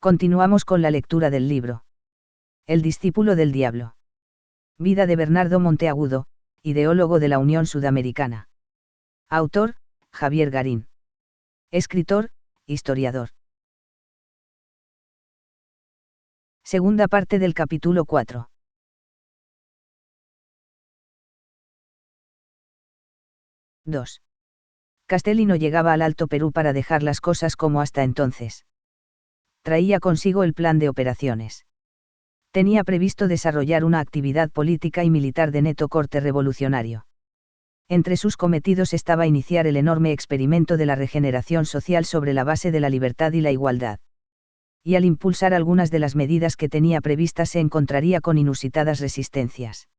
Continuamos con la lectura del libro. El discípulo del diablo. Vida de Bernardo Monteagudo, ideólogo de la Unión Sudamericana. Autor, Javier Garín. Escritor, historiador. Segunda parte del capítulo 4. II. Castelli no llegaba al Alto Perú para dejar las cosas como hasta entonces. Traía consigo el plan de operaciones. Tenía previsto desarrollar una actividad política y militar de neto corte revolucionario. Entre sus cometidos estaba iniciar el enorme experimento de la regeneración social sobre la base de la libertad y la igualdad. Y al impulsar algunas de las medidas que tenía previstas se encontraría con inusitadas resistencias.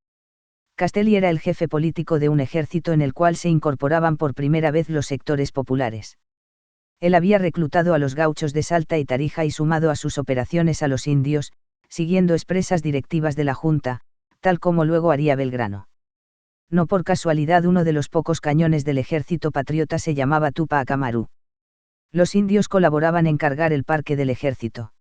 Castelli era el jefe político de un ejército en el cual se incorporaban por primera vez los sectores populares. Él había reclutado a los gauchos de Salta y Tarija y sumado a sus operaciones a los indios, siguiendo expresas directivas de la Junta, tal como luego haría Belgrano. No por casualidad uno de los pocos cañones del ejército patriota se llamaba Tupac Amaru. Los indios colaboraban en cargar el parque del ejército.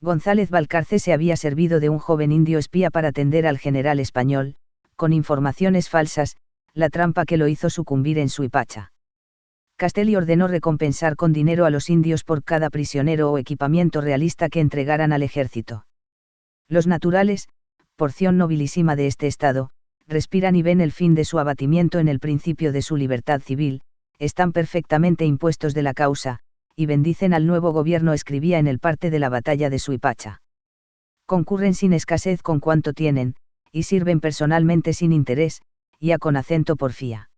González Balcarce se había servido de un joven indio espía para tender al general español, con informaciones falsas, la trampa que lo hizo sucumbir en Suipacha. Castelli ordenó recompensar con dinero a los indios por cada prisionero o equipamiento realista que entregaran al ejército. Los naturales, porción nobilísima de este estado, respiran y ven el fin de su abatimiento en el principio de su libertad civil, están perfectamente impuestos de la causa, y bendicen al nuevo gobierno, escribía en el parte de la batalla de Suipacha. Concurren sin escasez con cuanto tienen, y sirven personalmente sin interés, ya con acento porfía.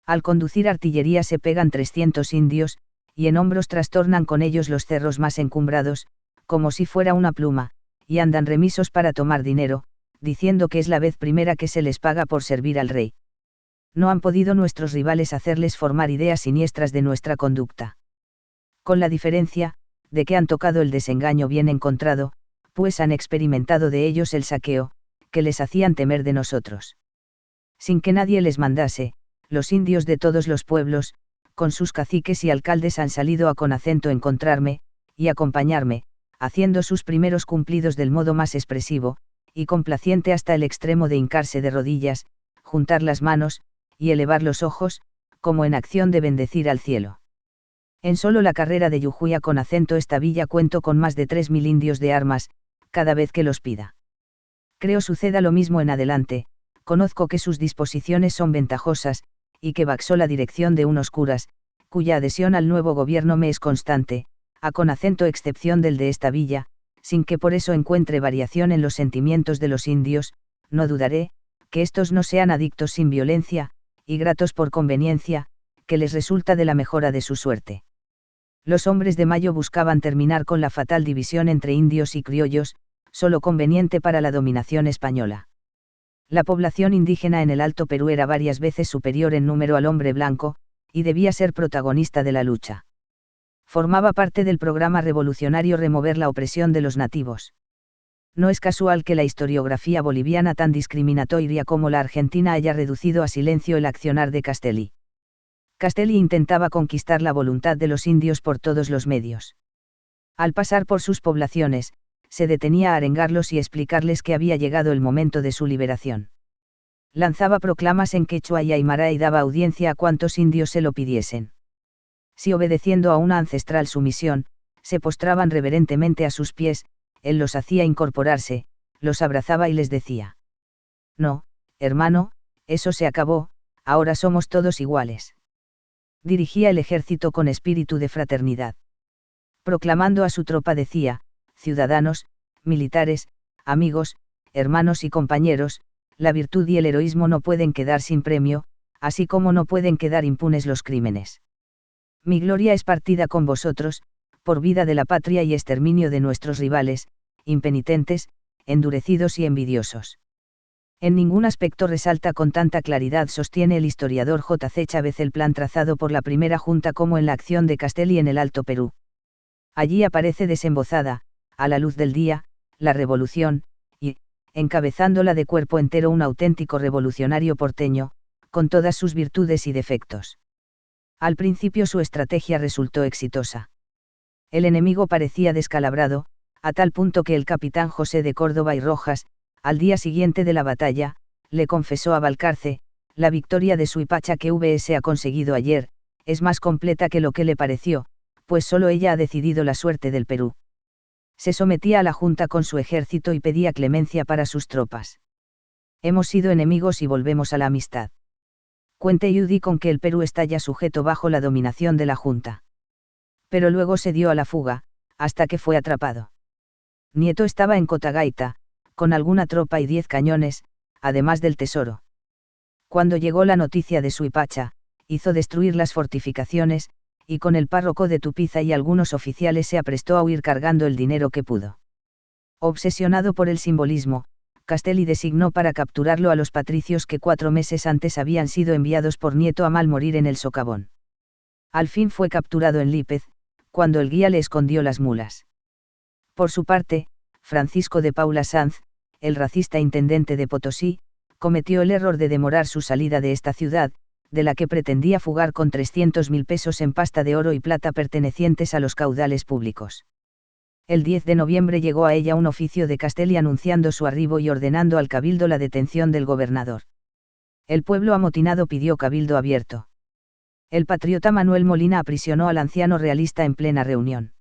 Al conducir artillería se pegan 300 indios, y en hombros trastornan con ellos los cerros más encumbrados, como si fuera una pluma, y andan remisos para tomar dinero, diciendo que es la vez primera que se les paga por servir al rey. No han podido nuestros rivales hacerles formar ideas siniestras de nuestra conducta. Con la diferencia, de que han tocado el desengaño bien encontrado, pues han experimentado de ellos el saqueo, que les hacían temer de nosotros. Sin que nadie les mandase, los indios de todos los pueblos, con sus caciques y alcaldes han salido a con acento encontrarme, y acompañarme, haciendo sus primeros cumplidos del modo más expresivo, y complaciente hasta el extremo de hincarse de rodillas, juntar las manos, y elevar los ojos, como en acción de bendecir al cielo. En solo la carrera de Yujuy a con acento esta villa cuento con más de 3000 indios de armas, cada vez que los pida. Creo suceda lo mismo en adelante, conozco que sus disposiciones son ventajosas, y que baxó la dirección de unos curas, cuya adhesión al nuevo gobierno me es constante, a con acento excepción del de esta villa, sin que por eso encuentre variación en los sentimientos de los indios, no dudaré, que estos no sean adictos sin violencia, y gratos por conveniencia, que les resulta de la mejora de su suerte. Los hombres de Mayo buscaban terminar con la fatal división entre indios y criollos, solo conveniente para la dominación española. La población indígena en el Alto Perú era varias veces superior en número al hombre blanco, y debía ser protagonista de la lucha. Formaba parte del programa revolucionario remover la opresión de los nativos. No es casual que la historiografía boliviana tan discriminatoria como la argentina haya reducido a silencio el accionar de Castelli. Castelli intentaba conquistar la voluntad de los indios por todos los medios. Al pasar por sus poblaciones, se detenía a arengarlos y explicarles que había llegado el momento de su liberación. Lanzaba proclamas en quechua y aymara y daba audiencia a cuantos indios se lo pidiesen. Si obedeciendo a una ancestral sumisión, se postraban reverentemente a sus pies, él los hacía incorporarse, los abrazaba y les decía: no, hermano, eso se acabó, ahora somos todos iguales. Dirigía el ejército con espíritu de fraternidad. Proclamando a su tropa decía: ciudadanos, militares, amigos, hermanos y compañeros, la virtud y el heroísmo no pueden quedar sin premio, así como no pueden quedar impunes los crímenes. Mi gloria es partida con vosotros, por vida de la patria y exterminio de nuestros rivales, impenitentes, endurecidos y envidiosos. En ningún aspecto resalta con tanta claridad, sostiene el historiador J. C. Chávez, el plan trazado por la primera junta como en la acción de Castelli en el Alto Perú. Allí aparece desembozada, a la luz del día, la revolución, y, encabezándola de cuerpo entero, un auténtico revolucionario porteño, con todas sus virtudes y defectos. Al principio su estrategia resultó exitosa. El enemigo parecía descalabrado, a tal punto que el capitán José de Córdoba y Rojas, al día siguiente de la batalla, le confesó a Balcarce: la victoria de Suipacha que VS ha conseguido ayer, es más completa que lo que le pareció, pues solo ella ha decidido la suerte del Perú. Se sometía a la Junta con su ejército y pedía clemencia para sus tropas. Hemos sido enemigos y volvemos a la amistad. Cuente Yudi con que el Perú está ya sujeto bajo la dominación de la Junta. Pero luego se dio a la fuga, hasta que fue atrapado. Nieto estaba en Cotagaita, con alguna tropa y 10 cañones, además del tesoro. Cuando llegó la noticia de Suipacha, hizo destruir las fortificaciones, y con el párroco de Tupiza y algunos oficiales se aprestó a huir cargando el dinero que pudo. Obsesionado por el simbolismo, Castelli designó para capturarlo a los patricios que 4 meses antes habían sido enviados por Nieto a mal morir en el socavón. Al fin fue capturado en Lípez, cuando el guía le escondió las mulas. Por su parte, Francisco de Paula Sanz, el racista intendente de Potosí, cometió el error de demorar su salida de esta ciudad, de la que pretendía fugar con 300.000 pesos en pasta de oro y plata pertenecientes a los caudales públicos. El 10 de noviembre llegó a ella un oficio de Castelli anunciando su arribo y ordenando al cabildo la detención del gobernador. El pueblo amotinado pidió cabildo abierto. El patriota Manuel Molina aprisionó al anciano realista en plena reunión.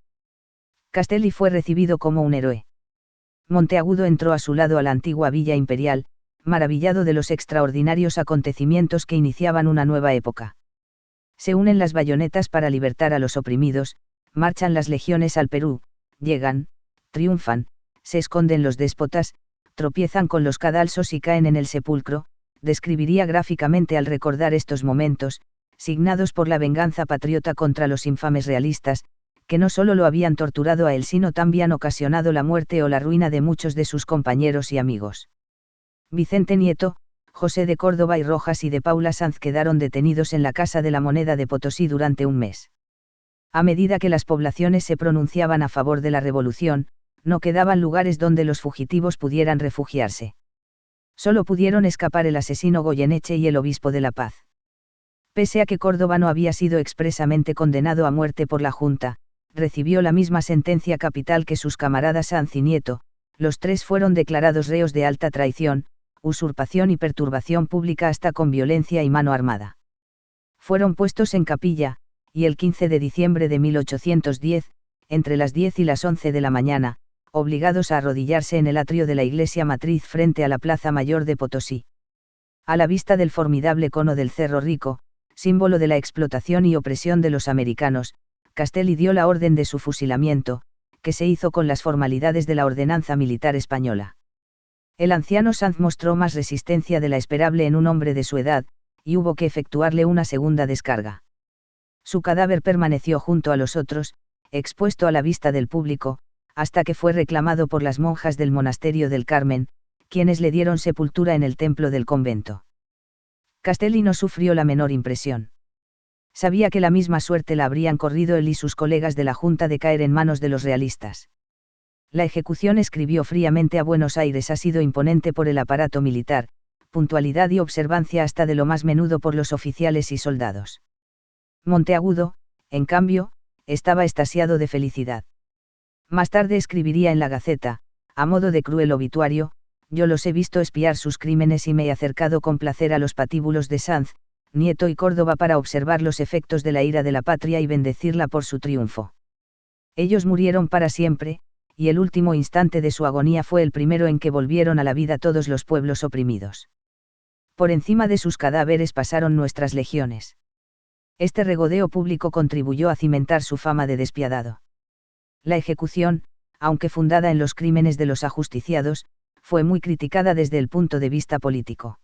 Castelli fue recibido como un héroe. Monteagudo entró a su lado a la antigua Villa Imperial, maravillado de los extraordinarios acontecimientos que iniciaban una nueva época. Se unen las bayonetas para libertar a los oprimidos, marchan las legiones al Perú, llegan, triunfan, se esconden los déspotas, tropiezan con los cadalsos y caen en el sepulcro, describiría gráficamente al recordar estos momentos, signados por la venganza patriota contra los infames realistas, que no solo lo habían torturado a él sino también ocasionado la muerte o la ruina de muchos de sus compañeros y amigos. Vicente Nieto, José de Córdoba y Rojas y de Paula Sanz quedaron detenidos en la Casa de la Moneda de Potosí durante un mes. A medida que las poblaciones se pronunciaban a favor de la revolución, no quedaban lugares donde los fugitivos pudieran refugiarse. Solo pudieron escapar el asesino Goyeneche y el obispo de La Paz. Pese a que Córdoba no había sido expresamente condenado a muerte por la Junta, recibió la misma sentencia capital que sus camaradas Sanz y Nieto. Los tres fueron declarados reos de alta traición, usurpación y perturbación pública hasta con violencia y mano armada. Fueron puestos en capilla, y el 15 de diciembre de 1810, entre las 10 y las 11 de la mañana, obligados a arrodillarse en el atrio de la iglesia matriz frente a la Plaza Mayor de Potosí. A la vista del formidable cono del Cerro Rico, símbolo de la explotación y opresión de los americanos, Castelli dio la orden de su fusilamiento, que se hizo con las formalidades de la ordenanza militar española. El anciano Sanz mostró más resistencia de la esperable en un hombre de su edad, y hubo que efectuarle una segunda descarga. Su cadáver permaneció junto a los otros, expuesto a la vista del público, hasta que fue reclamado por las monjas del monasterio del Carmen, quienes le dieron sepultura en el templo del convento. Castelli no sufrió la menor impresión. Sabía que la misma suerte la habrían corrido él y sus colegas de la Junta de caer en manos de los realistas. La ejecución, escribió fríamente a Buenos Aires, ha sido imponente por el aparato militar, puntualidad y observancia hasta de lo más menudo por los oficiales y soldados. Monteagudo, en cambio, estaba extasiado de felicidad. Más tarde escribiría en la Gaceta, a modo de cruel obituario: yo los he visto espiar sus crímenes y me he acercado con placer a los patíbulos de Sanz, Nieto y Córdoba para observar los efectos de la ira de la patria y bendecirla por su triunfo. Ellos murieron para siempre, y el último instante de su agonía fue el primero en que volvieron a la vida todos los pueblos oprimidos. Por encima de sus cadáveres pasaron nuestras legiones. Este regodeo público contribuyó a cimentar su fama de despiadado. La ejecución, aunque fundada en los crímenes de los ajusticiados, fue muy criticada desde el punto de vista político.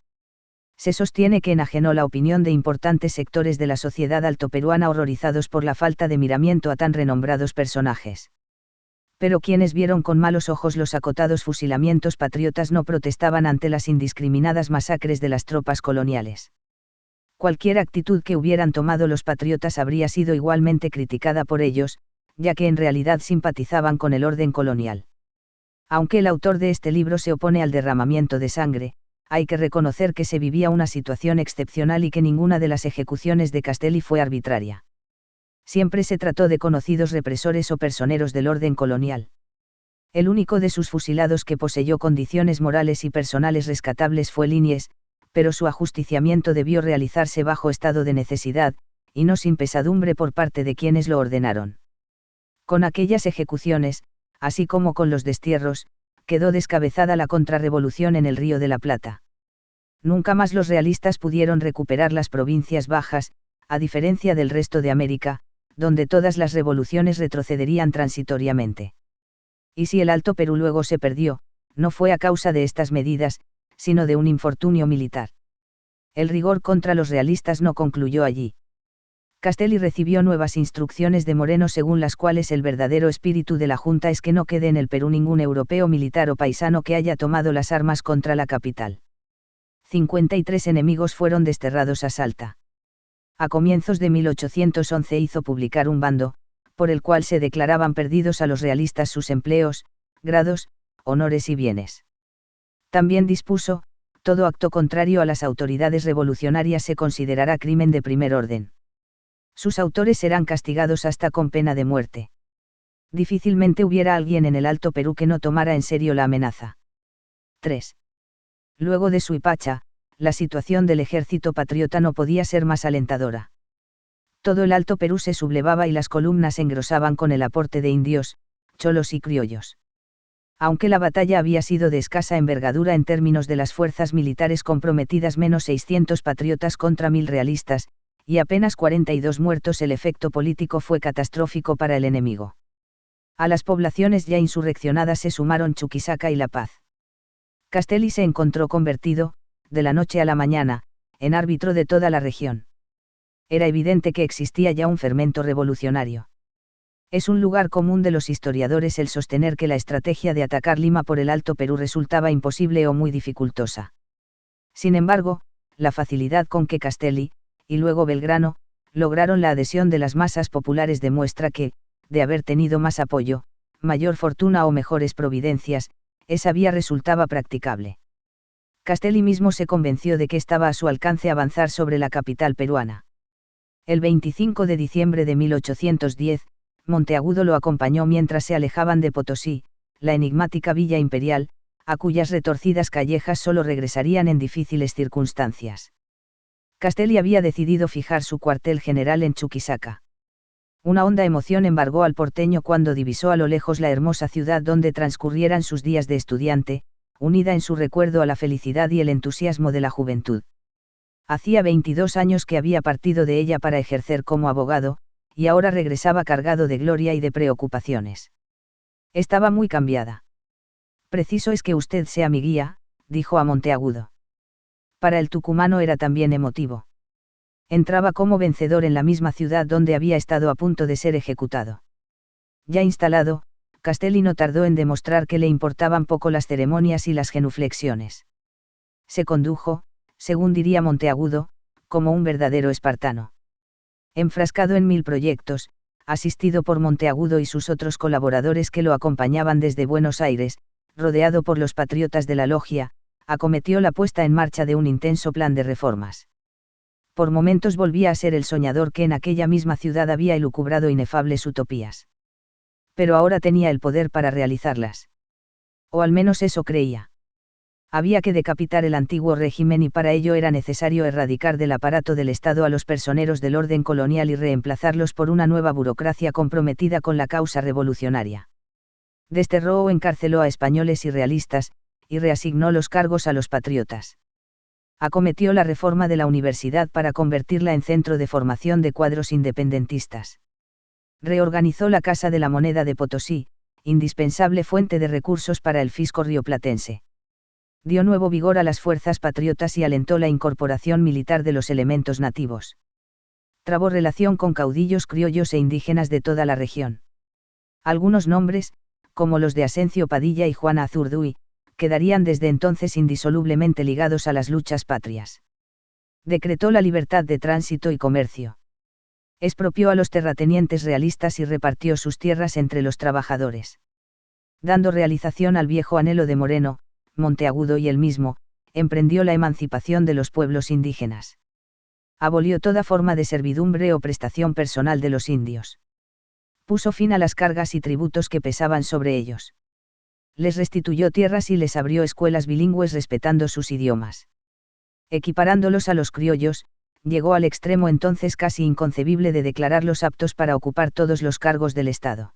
Se sostiene que enajenó la opinión de importantes sectores de la sociedad altoperuana horrorizados por la falta de miramiento a tan renombrados personajes. Pero quienes vieron con malos ojos los acotados fusilamientos patriotas no protestaban ante las indiscriminadas masacres de las tropas coloniales. Cualquier actitud que hubieran tomado los patriotas habría sido igualmente criticada por ellos, ya que en realidad simpatizaban con el orden colonial. Aunque el autor de este libro se opone al derramamiento de sangre, hay que reconocer que se vivía una situación excepcional y que ninguna de las ejecuciones de Castelli fue arbitraria. Siempre se trató de conocidos represores o personeros del orden colonial. El único de sus fusilados que poseyó condiciones morales y personales rescatables fue Liniers, pero su ajusticiamiento debió realizarse bajo estado de necesidad, y no sin pesadumbre por parte de quienes lo ordenaron. Con aquellas ejecuciones, así como con los destierros, quedó descabezada la contrarrevolución en el Río de la Plata. Nunca más los realistas pudieron recuperar las provincias bajas, a diferencia del resto de América, donde todas las revoluciones retrocederían transitoriamente. Y si el Alto Perú luego se perdió, no fue a causa de estas medidas, sino de un infortunio militar. El rigor contra los realistas no concluyó allí. Castelli recibió nuevas instrucciones de Moreno según las cuales el verdadero espíritu de la Junta es que no quede en el Perú ningún europeo militar o paisano que haya tomado las armas contra la capital. 53 enemigos fueron desterrados a Salta. A comienzos de 1811 hizo publicar un bando, por el cual se declaraban perdidos a los realistas sus empleos, grados, honores y bienes. También dispuso, todo acto contrario a las autoridades revolucionarias se considerará crimen de primer orden. Sus autores serán castigados hasta con pena de muerte. Difícilmente hubiera alguien en el Alto Perú que no tomara en serio la amenaza. 3. Luego de Suipacha, la situación del ejército patriota no podía ser más alentadora. Todo el Alto Perú se sublevaba y las columnas engrosaban con el aporte de indios, cholos y criollos. Aunque la batalla había sido de escasa envergadura en términos de las fuerzas militares comprometidas, menos 600 patriotas contra 1000 realistas, y apenas 42 muertos, el efecto político fue catastrófico para el enemigo. A las poblaciones ya insurreccionadas se sumaron Chuquisaca y La Paz. Castelli se encontró convertido, de la noche a la mañana, en árbitro de toda la región. Era evidente que existía ya un fermento revolucionario. Es un lugar común de los historiadores el sostener que la estrategia de atacar Lima por el Alto Perú resultaba imposible o muy dificultosa. Sin embargo, la facilidad con que Castelli, y luego Belgrano, lograron la adhesión de las masas populares demuestra que, de haber tenido más apoyo, mayor fortuna o mejores providencias, esa vía resultaba practicable. Castelli mismo se convenció de que estaba a su alcance avanzar sobre la capital peruana. El 25 de diciembre de 1810, Monteagudo lo acompañó mientras se alejaban de Potosí, la enigmática villa imperial, a cuyas retorcidas callejas solo regresarían en difíciles circunstancias. Castelli había decidido fijar su cuartel general en Chuquisaca. Una honda emoción embargó al porteño cuando divisó a lo lejos la hermosa ciudad donde transcurrieran sus días de estudiante, unida en su recuerdo a la felicidad y el entusiasmo de la juventud. Hacía 22 años que había partido de ella para ejercer como abogado, y ahora regresaba cargado de gloria y de preocupaciones. Estaba muy cambiada. Preciso es que usted sea mi guía, dijo a Monteagudo. Para el tucumano era también emotivo. Entraba como vencedor en la misma ciudad donde había estado a punto de ser ejecutado. Ya instalado, Castelli no tardó en demostrar que le importaban poco las ceremonias y las genuflexiones. Se condujo, según diría Monteagudo, como un verdadero espartano. Enfrascado en 1000 proyectos, asistido por Monteagudo y sus otros colaboradores que lo acompañaban desde Buenos Aires, rodeado por los patriotas de la logia, acometió la puesta en marcha de un intenso plan de reformas. Por momentos volvía a ser el soñador que en aquella misma ciudad había elucubrado inefables utopías. Pero ahora tenía el poder para realizarlas. O al menos eso creía. Había que decapitar el antiguo régimen y para ello era necesario erradicar del aparato del Estado a los personeros del orden colonial y reemplazarlos por una nueva burocracia comprometida con la causa revolucionaria. Desterró o encarceló a españoles y realistas, y reasignó los cargos a los patriotas. Acometió la reforma de la universidad para convertirla en centro de formación de cuadros independentistas. Reorganizó la Casa de la Moneda de Potosí, indispensable fuente de recursos para el fisco rioplatense. Dio nuevo vigor a las fuerzas patriotas y alentó la incorporación militar de los elementos nativos. Trabó relación con caudillos criollos e indígenas de toda la región. Algunos nombres, como los de Asencio Padilla y Juana Azurduy, quedarían desde entonces indisolublemente ligados a las luchas patrias. Decretó la libertad de tránsito y comercio. Expropió a los terratenientes realistas y repartió sus tierras entre los trabajadores. Dando realización al viejo anhelo de Moreno, Monteagudo y él mismo, emprendió la emancipación de los pueblos indígenas. Abolió toda forma de servidumbre o prestación personal de los indios. Puso fin a las cargas y tributos que pesaban sobre ellos. Les restituyó tierras y les abrió escuelas bilingües respetando sus idiomas. Equiparándolos a los criollos, llegó al extremo entonces casi inconcebible de declararlos aptos para ocupar todos los cargos del Estado.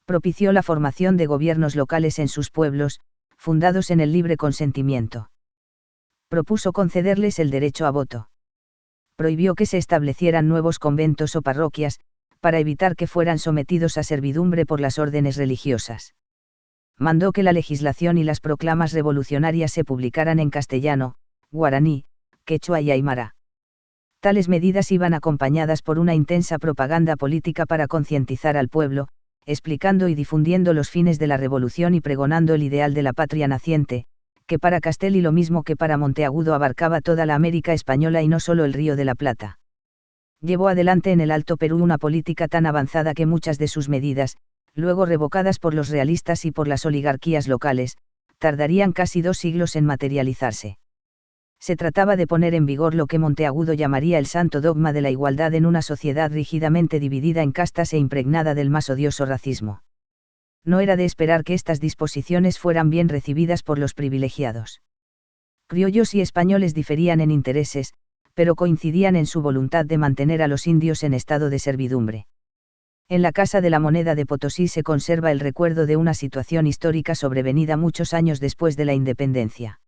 Propició la formación de gobiernos locales en sus pueblos, fundados en el libre consentimiento. Propuso concederles el derecho a voto. Prohibió que se establecieran nuevos conventos o parroquias, para evitar que fueran sometidos a servidumbre por las órdenes religiosas. Mandó que la legislación y las proclamas revolucionarias se publicaran en castellano, guaraní, quechua y aymara. Tales medidas iban acompañadas por una intensa propaganda política para concientizar al pueblo, explicando y difundiendo los fines de la revolución y pregonando el ideal de la patria naciente, que para Castelli lo mismo que para Monteagudo abarcaba toda la América española y no solo el Río de la Plata. Llevó adelante en el Alto Perú una política tan avanzada que muchas de sus medidas, luego revocadas por los realistas y por las oligarquías locales, tardarían casi 2 siglos en materializarse. Se trataba de poner en vigor lo que Monteagudo llamaría el santo dogma de la igualdad en una sociedad rígidamente dividida en castas e impregnada del más odioso racismo. No era de esperar que estas disposiciones fueran bien recibidas por los privilegiados. Criollos y españoles diferían en intereses, pero coincidían en su voluntad de mantener a los indios en estado de servidumbre. En la Casa de la Moneda de Potosí se conserva el recuerdo de una situación histórica sobrevenida muchos años después de la independencia.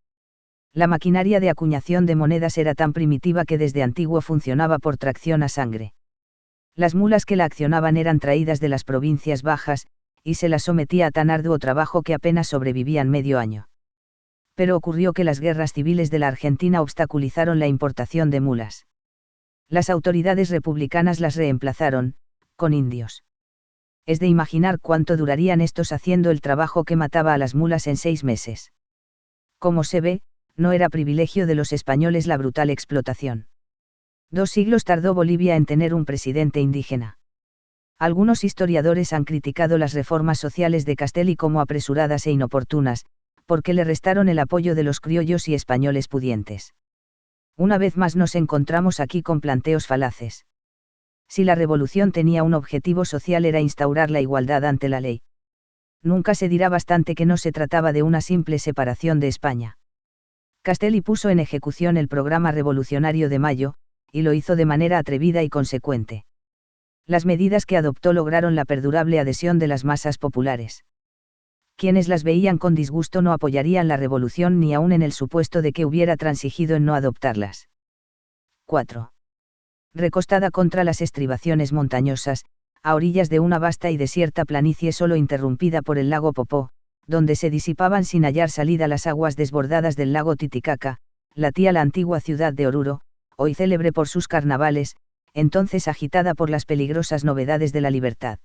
La maquinaria de acuñación de monedas era tan primitiva que desde antiguo funcionaba por tracción a sangre. Las mulas que la accionaban eran traídas de las provincias bajas, y se las sometía a tan arduo trabajo que apenas sobrevivían medio año. Pero ocurrió que las guerras civiles de la Argentina obstaculizaron la importación de mulas. Las autoridades republicanas las reemplazaron, con indios. Es de imaginar cuánto durarían estos haciendo el trabajo que mataba a las mulas en 6 meses. Como se ve, no era privilegio de los españoles la brutal explotación. 2 siglos tardó Bolivia en tener un presidente indígena. Algunos historiadores han criticado las reformas sociales de Castelli como apresuradas e inoportunas, porque le restaron el apoyo de los criollos y españoles pudientes. Una vez más nos encontramos aquí con planteos falaces. Si la revolución tenía un objetivo social era instaurar la igualdad ante la ley. Nunca se dirá bastante que no se trataba de una simple separación de España. Castelli puso en ejecución el programa revolucionario de Mayo, y lo hizo de manera atrevida y consecuente. Las medidas que adoptó lograron la perdurable adhesión de las masas populares. Quienes las veían con disgusto no apoyarían la revolución ni aun en el supuesto de que hubiera transigido en no adoptarlas. 4. Recostada contra las estribaciones montañosas, a orillas de una vasta y desierta planicie solo interrumpida por el lago Popó, donde se disipaban sin hallar salida las aguas desbordadas del lago Titicaca, latía la antigua ciudad de Oruro, hoy célebre por sus carnavales, entonces agitada por las peligrosas novedades de la libertad.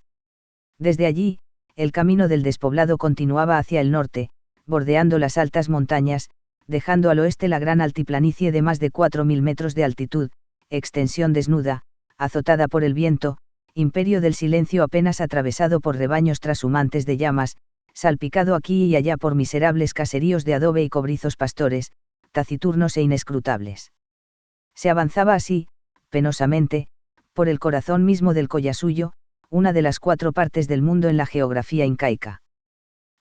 Desde allí, el camino del despoblado continuaba hacia el norte, bordeando las altas montañas, dejando al oeste la gran altiplanicie de más de 4.000 metros de altitud, extensión desnuda, azotada por el viento, imperio del silencio apenas atravesado por rebaños trashumantes de llamas, salpicado aquí y allá por miserables caseríos de adobe y cobrizos pastores, taciturnos e inescrutables. Se avanzaba así, penosamente, por el corazón mismo del Collasuyo, una de las 4 partes del mundo en la geografía incaica.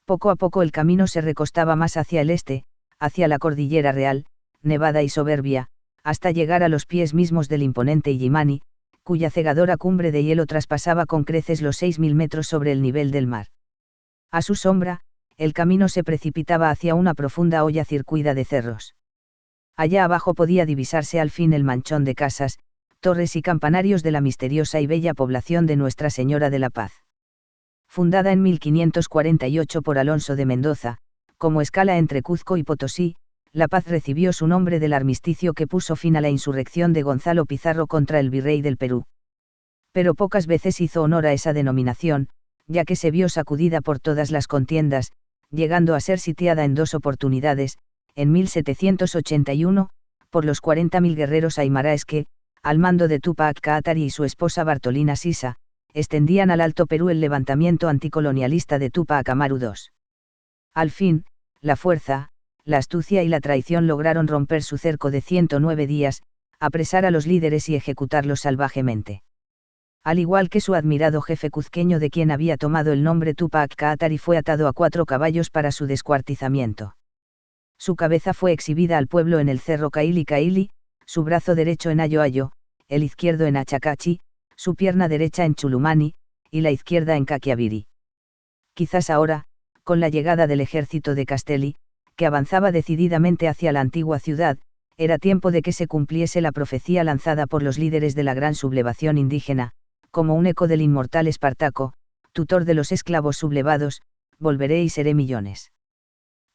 Poco a poco el camino se recostaba más hacia el este, hacia la Cordillera Real, nevada y soberbia, hasta llegar a los pies mismos del imponente Illimani, cuya cegadora cumbre de hielo traspasaba con creces los 6.000 metros sobre el nivel del mar. A su sombra, el camino se precipitaba hacia una profunda hoya circuida de cerros. Allá abajo podía divisarse al fin el manchón de casas, torres y campanarios de la misteriosa y bella población de Nuestra Señora de la Paz. Fundada en 1548 por Alonso de Mendoza, como escala entre Cuzco y Potosí, La Paz recibió su nombre del armisticio que puso fin a la insurrección de Gonzalo Pizarro contra el virrey del Perú. Pero pocas veces hizo honor a esa denominación, ya que se vio sacudida por todas las contiendas, llegando a ser sitiada en 2 oportunidades, en 1781, por los 40.000 guerreros aymaraes que, al mando de Tupac Katari y su esposa Bartolina Sisa, extendían al Alto Perú el levantamiento anticolonialista de Tupac Amaru II. Al fin, la fuerza, la astucia y la traición lograron romper su cerco de 109 días, apresar a los líderes y ejecutarlos salvajemente. Al igual que su admirado jefe cuzqueño de quien había tomado el nombre Tupac Katari, fue atado a 4 caballos para su descuartizamiento. Su cabeza fue exhibida al pueblo en el cerro Kaili Kaili, su brazo derecho en Ayo Ayo, el izquierdo en Achacachi, su pierna derecha en Chulumani, y la izquierda en Caquiaviri. Quizás ahora, con la llegada del ejército de Castelli, que avanzaba decididamente hacia la antigua ciudad, era tiempo de que se cumpliese la profecía lanzada por los líderes de la gran sublevación indígena, como un eco del inmortal Espartaco, tutor de los esclavos sublevados: volveré y seré millones.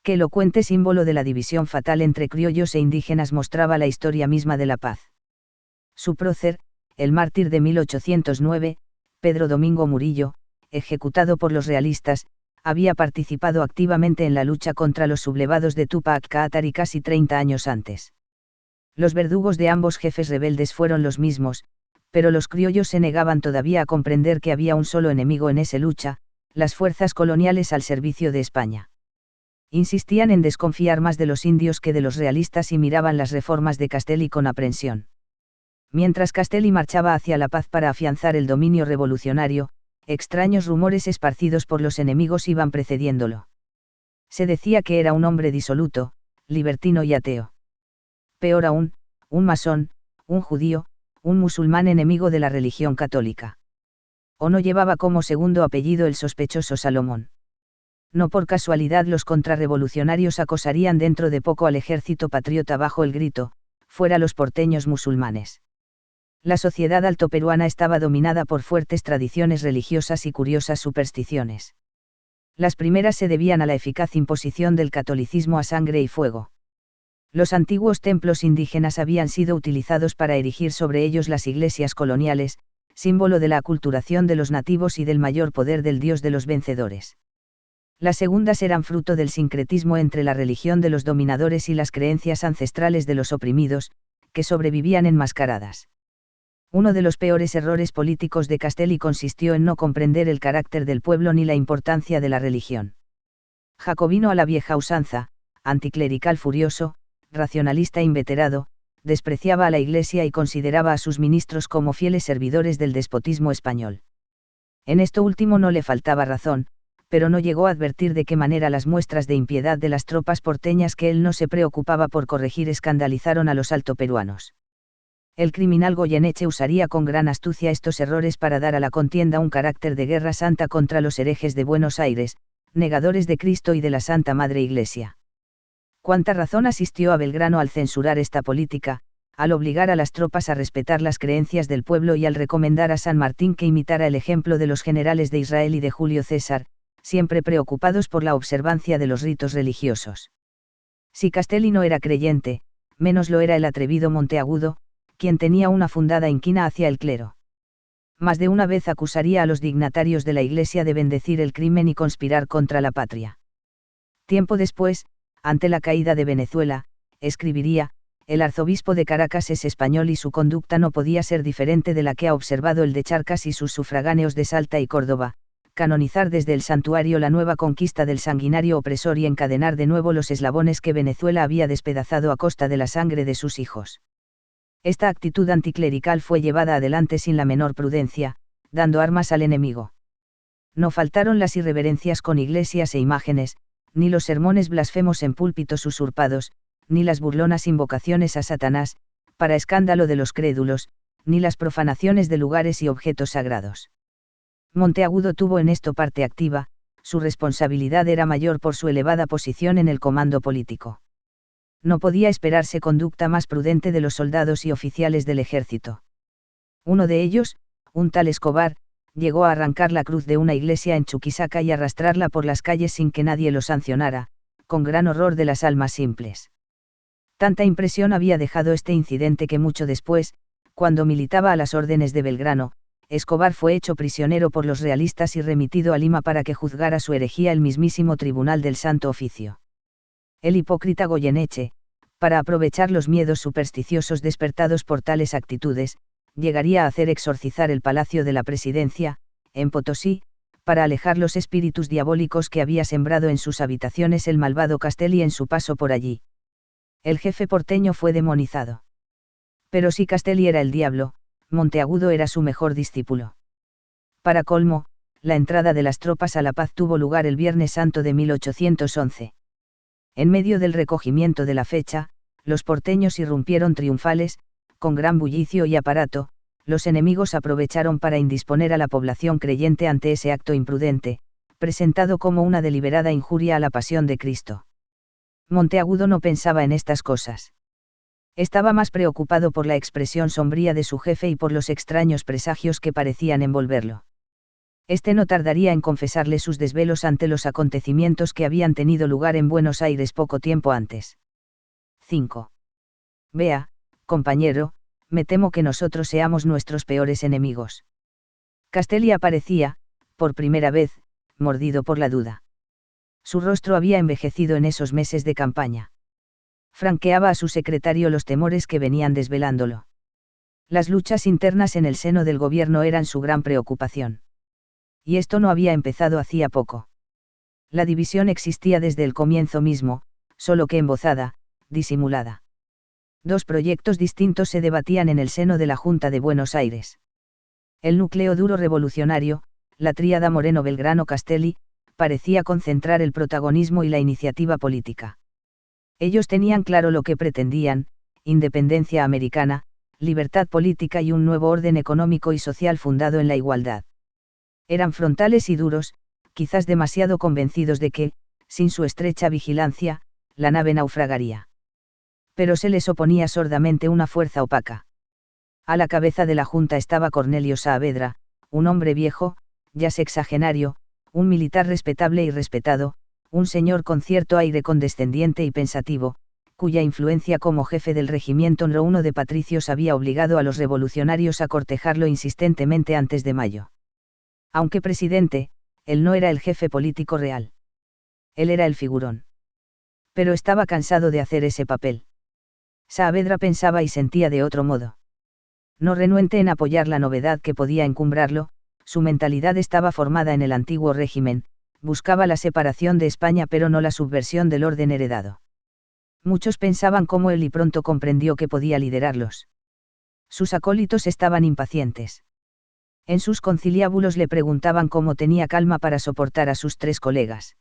Qué elocuente símbolo de la división fatal entre criollos e indígenas mostraba la historia misma de la paz. Su prócer, el mártir de 1809, Pedro Domingo Murillo, ejecutado por los realistas, había participado activamente en la lucha contra los sublevados de Tupac Katari casi 30 años antes. Los verdugos de ambos jefes rebeldes fueron los mismos, pero los criollos se negaban todavía a comprender que había un solo enemigo en esa lucha: las fuerzas coloniales al servicio de España. Insistían en desconfiar más de los indios que de los realistas y miraban las reformas de Castelli con aprensión. Mientras Castelli marchaba hacia la paz para afianzar el dominio revolucionario, extraños rumores esparcidos por los enemigos iban precediéndolo. Se decía que era un hombre disoluto, libertino y ateo. Peor aún, un masón, un judío, un musulmán enemigo de la religión católica. ¿O no llevaba como segundo apellido el sospechoso Salomón? No por casualidad los contrarrevolucionarios acosarían dentro de poco al ejército patriota bajo el grito: fuera los porteños musulmanes. La sociedad altoperuana estaba dominada por fuertes tradiciones religiosas y curiosas supersticiones. Las primeras se debían a la eficaz imposición del catolicismo a sangre y fuego. Los antiguos templos indígenas habían sido utilizados para erigir sobre ellos las iglesias coloniales, símbolo de la aculturación de los nativos y del mayor poder del Dios de los vencedores. Las segundas eran fruto del sincretismo entre la religión de los dominadores y las creencias ancestrales de los oprimidos, que sobrevivían enmascaradas. Uno de los peores errores políticos de Castelli consistió en no comprender el carácter del pueblo ni la importancia de la religión. Jacobino a la vieja usanza, anticlerical furioso, racionalista inveterado, despreciaba a la Iglesia y consideraba a sus ministros como fieles servidores del despotismo español. En esto último no le faltaba razón, pero no llegó a advertir de qué manera las muestras de impiedad de las tropas porteñas que él no se preocupaba por corregir escandalizaron a los altoperuanos. El criminal Goyeneche usaría con gran astucia estos errores para dar a la contienda un carácter de guerra santa contra los herejes de Buenos Aires, negadores de Cristo y de la Santa Madre Iglesia. Cuánta razón asistió a Belgrano al censurar esta política, al obligar a las tropas a respetar las creencias del pueblo y al recomendar a San Martín que imitara el ejemplo de los generales de Israel y de Julio César, siempre preocupados por la observancia de los ritos religiosos. Si Castelli no era creyente, menos lo era el atrevido Monteagudo, quien tenía una fundada inquina hacia el clero. Más de una vez acusaría a los dignatarios de la Iglesia de bendecir el crimen y conspirar contra la patria. Tiempo después, ante la caída de Venezuela, escribiría: el arzobispo de Caracas es español y su conducta no podía ser diferente de la que ha observado el de Charcas y sus sufragáneos de Salta y Córdoba: canonizar desde el santuario la nueva conquista del sanguinario opresor y encadenar de nuevo los eslabones que Venezuela había despedazado a costa de la sangre de sus hijos. Esta actitud anticlerical fue llevada adelante sin la menor prudencia, dando armas al enemigo. No faltaron las irreverencias con iglesias e imágenes, ni los sermones blasfemos en púlpitos usurpados, ni las burlonas invocaciones a Satanás, para escándalo de los crédulos, ni las profanaciones de lugares y objetos sagrados. Monteagudo tuvo en esto parte activa, su responsabilidad era mayor por su elevada posición en el comando político. No podía esperarse conducta más prudente de los soldados y oficiales del ejército. Uno de ellos, un tal Escobar, llegó a arrancar la cruz de una iglesia en Chuquisaca y arrastrarla por las calles sin que nadie lo sancionara, con gran horror de las almas simples. Tanta impresión había dejado este incidente que mucho después, cuando militaba a las órdenes de Belgrano, Escobar fue hecho prisionero por los realistas y remitido a Lima para que juzgara su herejía el mismísimo Tribunal del Santo Oficio. El hipócrita Goyeneche, para aprovechar los miedos supersticiosos despertados por tales actitudes, llegaría a hacer exorcizar el Palacio de la Presidencia, en Potosí, para alejar los espíritus diabólicos que había sembrado en sus habitaciones el malvado Castelli en su paso por allí. El jefe porteño fue demonizado. Pero si Castelli era el diablo, Monteagudo era su mejor discípulo. Para colmo, la entrada de las tropas a La Paz tuvo lugar el Viernes Santo de 1811. En medio del recogimiento de la fecha, los porteños irrumpieron triunfales, con gran bullicio y aparato. Los enemigos aprovecharon para indisponer a la población creyente ante ese acto imprudente, presentado como una deliberada injuria a la pasión de Cristo. Monteagudo no pensaba en estas cosas. Estaba más preocupado por la expresión sombría de su jefe y por los extraños presagios que parecían envolverlo. Este no tardaría en confesarle sus desvelos ante los acontecimientos que habían tenido lugar en Buenos Aires poco tiempo antes. 5. Vea, compañero, me temo que nosotros seamos nuestros peores enemigos. Castelli aparecía, por primera vez, mordido por la duda. Su rostro había envejecido en esos meses de campaña. Franqueaba a su secretario los temores que venían desvelándolo. Las luchas internas en el seno del gobierno eran su gran preocupación. Y esto no había empezado hacía poco. La división existía desde el comienzo mismo, solo que embozada, disimulada. Dos proyectos distintos se debatían en el seno de la Junta de Buenos Aires. El núcleo duro revolucionario, la tríada Moreno-Belgrano-Castelli, parecía concentrar el protagonismo y la iniciativa política. Ellos tenían claro lo que pretendían: independencia americana, libertad política y un nuevo orden económico y social fundado en la igualdad. Eran frontales y duros, quizás demasiado convencidos de que, sin su estrecha vigilancia, la nave naufragaría. Pero se les oponía sordamente una fuerza opaca. A la cabeza de la Junta estaba Cornelio Saavedra, un hombre viejo, ya sexagenario, un militar respetable y respetado, un señor con cierto aire condescendiente y pensativo, cuya influencia como jefe del regimiento No. 1 de Patricios había obligado a los revolucionarios a cortejarlo insistentemente antes de mayo. Aunque presidente, él no era el jefe político real. Él era el figurón. Pero estaba cansado de hacer ese papel. Saavedra pensaba y sentía de otro modo. No renuente en apoyar la novedad que podía encumbrarlo, su mentalidad estaba formada en el antiguo régimen, buscaba la separación de España pero no la subversión del orden heredado. Muchos pensaban como él y pronto comprendió que podía liderarlos. Sus acólitos estaban impacientes. En sus conciliábulos le preguntaban cómo tenía calma para soportar a sus tres colegas.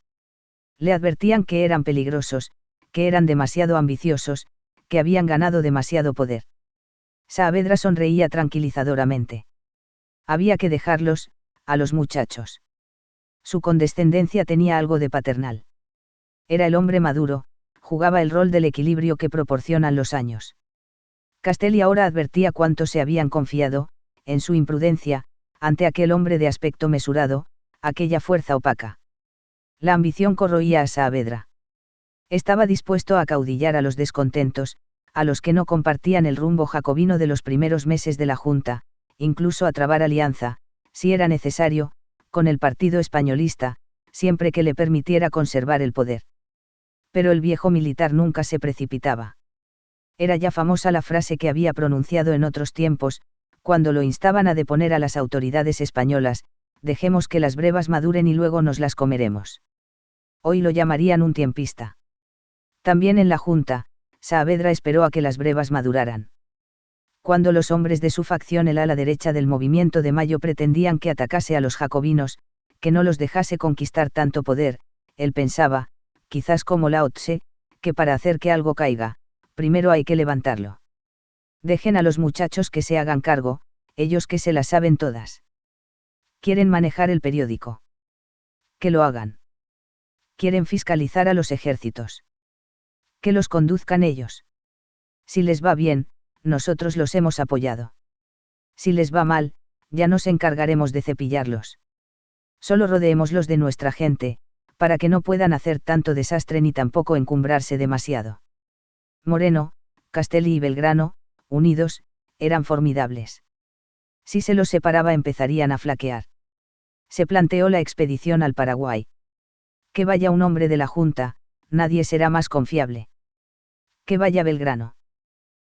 Le advertían que eran peligrosos, que eran demasiado ambiciosos, que habían ganado demasiado poder. Saavedra sonreía tranquilizadoramente. Había que dejarlos, a los muchachos. Su condescendencia tenía algo de paternal. Era el hombre maduro, jugaba el rol del equilibrio que proporcionan los años. Castelli ahora advertía cuánto se habían confiado, en su imprudencia, ante aquel hombre de aspecto mesurado, aquella fuerza opaca. La ambición corroía a Saavedra. Estaba dispuesto a acaudillar a los descontentos, a los que no compartían el rumbo jacobino de los primeros meses de la Junta, incluso a trabar alianza, si era necesario, con el partido españolista, siempre que le permitiera conservar el poder. Pero el viejo militar nunca se precipitaba. Era ya famosa la frase que había pronunciado en otros tiempos, cuando lo instaban a deponer a las autoridades españolas: dejemos que las brevas maduren y luego nos las comeremos. Hoy lo llamarían un tiempista. También en la Junta, Saavedra esperó a que las brevas maduraran. Cuando los hombres de su facción, el ala derecha del Movimiento de Mayo, pretendían que atacase a los jacobinos, que no los dejase conquistar tanto poder, él pensaba, quizás como Lao Tse, que para hacer que algo caiga, primero hay que levantarlo. Dejen a los muchachos que se hagan cargo, ellos que se las saben todas. Quieren manejar el periódico. Que lo hagan. Quieren fiscalizar a los ejércitos. Que los conduzcan ellos. Si les va bien, nosotros los hemos apoyado. Si les va mal, ya nos encargaremos de cepillarlos. Solo rodeémoslos de nuestra gente, para que no puedan hacer tanto desastre ni tampoco encumbrarse demasiado. Moreno, Castelli y Belgrano, unidos, eran formidables. Si se los separaba empezarían a flaquear. Se planteó la expedición al Paraguay. Que vaya un hombre de la Junta, nadie será más confiable. Que vaya Belgrano.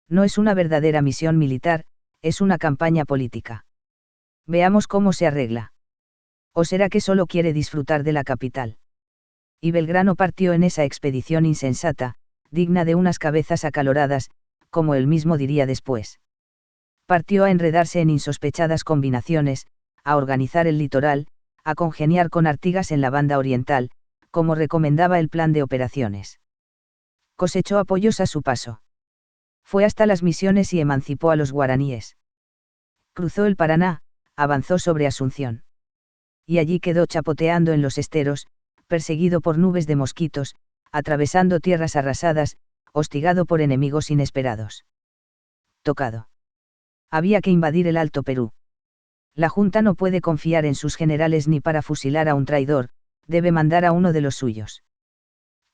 No es una verdadera misión militar, es una campaña política. Veamos cómo se arregla. ¿O será que solo quiere disfrutar de la capital? Y Belgrano partió en esa expedición insensata, digna de unas cabezas acaloradas, como él mismo diría después. Partió a enredarse en insospechadas combinaciones, a organizar el litoral, a congeniar con Artigas en la banda oriental, como recomendaba el plan de operaciones. Cosechó apoyos a su paso. Fue hasta las Misiones y emancipó a los guaraníes. Cruzó el Paraná, avanzó sobre Asunción. Y allí quedó chapoteando en los esteros, perseguido por nubes de mosquitos, atravesando tierras arrasadas, hostigado por enemigos inesperados. Tocado. Había que invadir el Alto Perú. La Junta no puede confiar en sus generales ni para fusilar a un traidor, debe mandar a uno de los suyos.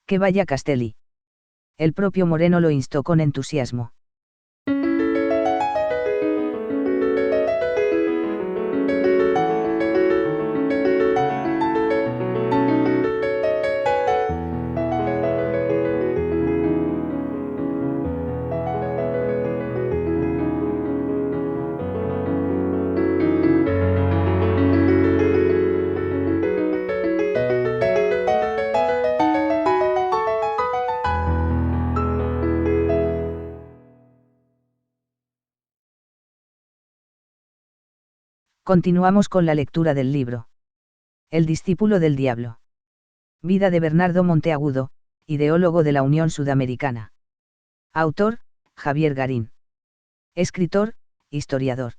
Que vaya Castelli. El propio Moreno lo instó con entusiasmo. Continuamos con la lectura del libro. El discípulo del diablo. Vida de Bernardo Monteagudo, ideólogo de la Unión Sudamericana. Autor, Javier Garín. Escritor, historiador.